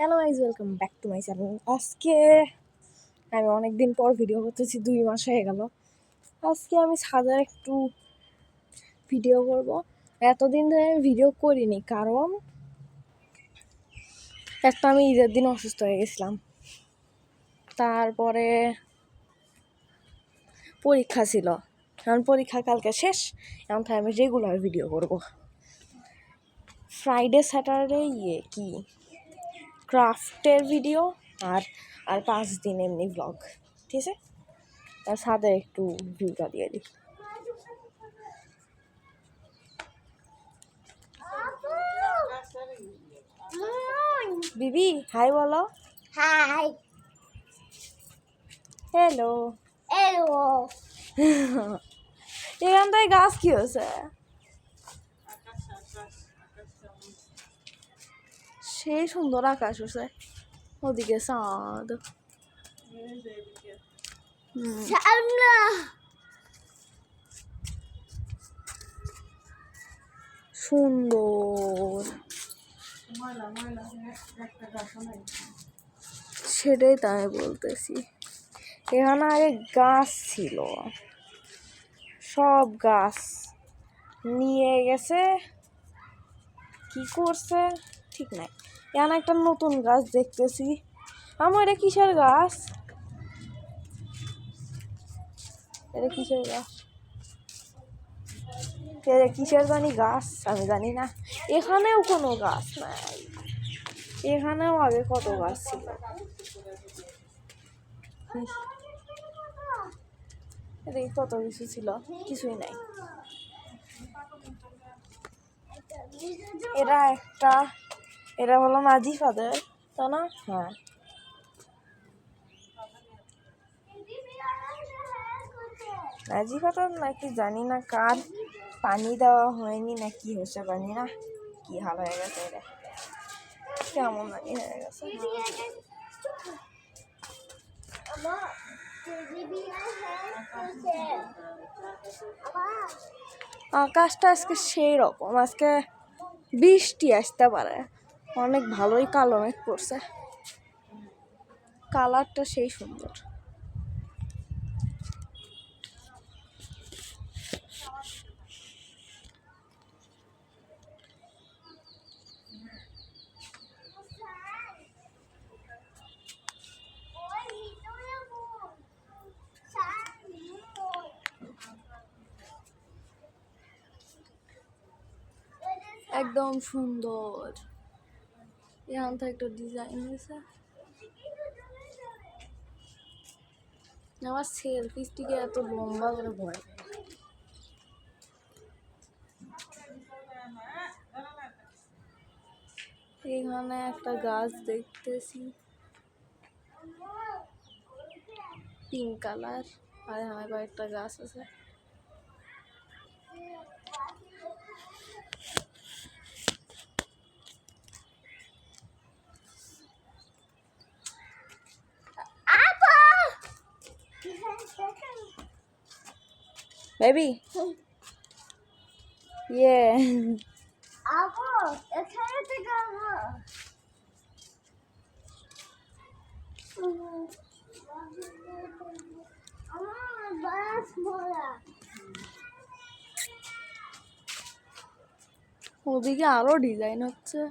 Hello guys, welcome back to my channel. আজকে আমি অনেকদিন পর ভিডিও করতেছি, 2 মাস হয়ে গেল। আজকে আমি ছাদে একটু ভিডিও করব। এতদিন ধরে আমি ভিডিও করিনি, কারণ একটা আমি ঈদের দিন অসুস্থ হয়ে গেছিলাম। তারপরে পরীক্ষা ছিল, কারণ পরীক্ষা কালকে শেষ। এখন তাই আমি রেগুলার ভিডিও করব। ফ্রাইডে স্যাটারডে ক্রাফটের ভিডিও আর আর 5 দিন এমনি ব্লগ, ঠিক আছে? তার ছাদে একটু ভিউটা দিয়ে দিই। বিবি হাই বলো। হাই। হ্যালো। হ্যালো। এখানটায় গাছ কি হয়েছে? সেই সুন্দর আকাশ হয়েছে, ওদিকে চাঁদ। সামনা। সুন্দর, সেটাই তাই বলতেছি। এখানে আগে গাছ ছিল, সব গাছ নিয়ে গেছে, কি করছে ঠিক নাই। এখানে একটা নতুন গাছ দেখতেছি। আমার এটা কিসের গাছ? এটা কিসের গাছ? কিসের জানি গাছ, আমি জানি না। এখানেও কোনো গাছ নাই। এখানেও আগে কত গাছ ছিল। এদিকে কত কিছু ছিল, কিছুই নাই। এরা হলো নাজিফাদের, তাই না? হ্যাঁ। নাজিফাদের নাকি জানি না কার পানি দেওয়া হয়নি না কি হয়েছে, জানি না কি হাল হয়ে গেছে। এরা কেমন জানি হয়ে গেছে। আকাশটা আজকে সেই রকম, আজকে বৃষ্টি আসতে পারে। অনেক ভালোই কালো মেঘ করছে, কালারটা সেই সুন্দর। একদম সুন্দর। এখান থেকে একটা ডিজাইন হয়েছে। আমার সেলফি স্টিকে এত লম্বা করে ভয়। এখানে একটা গাছ দেখতেছি, পিঙ্ক কালার, আর এখানে কয়েকটা গাছ আছে। বেবি ইয়ে আপু, এখানে থেকে আমার বাস মোড়া। ওদিকে আরো ডিজাইন হচ্ছে।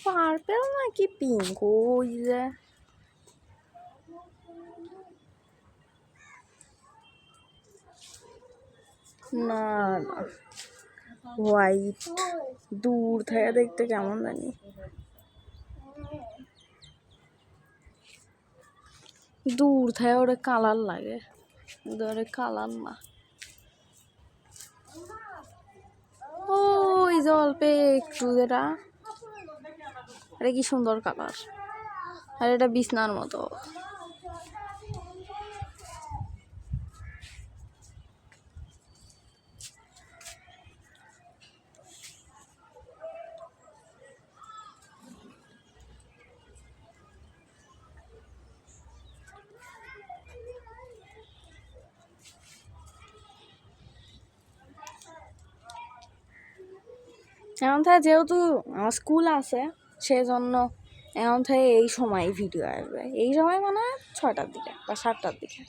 পার্পেল নাকি পিঙ্ক, ওই যে না না হোয়াইট। দূর থেকে দেখতে কেমন জানি, দূর থেকে ওটা কালার লাগে, ধরে কালার না। ওই যে অল্প একটু যেটা, এটা কি সুন্দর কালার, আর এটা বিছনার মতো। এখন থেকে যেহেতু আমার স্কুল আছে সেজন্য এখন থেকে এই সময় ভিডিও আসবে, এই সময় মানে 6টার দিকে বা 7টার দিকে।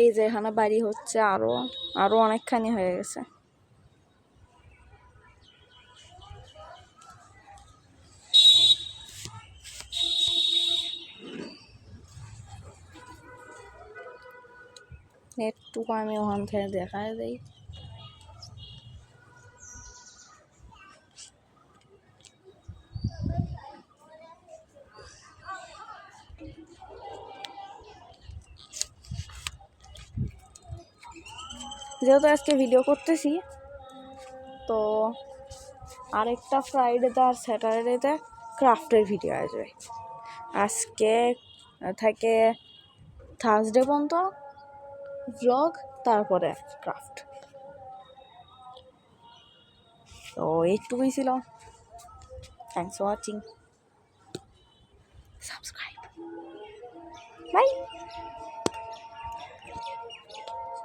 এই যে এখানে বাড়ি হচ্ছে, আরো আরো অনেকখানি হয়ে গেছে। একটু আমি ওখান থেকে দেখায় দেই। যেহেতু আজকে ভিডিও করতেছি তো আরেকটা ফ্রাইডেতে আর স্যাটারডেতে ক্রাফটের ভিডিও আসবে। আজকে থেকে থার্সডে পর্যন্ত ব্লগ, তারপরে ক্রাফট। তো এইটুকুই ছিল। Thanks for watching, subscribe, by.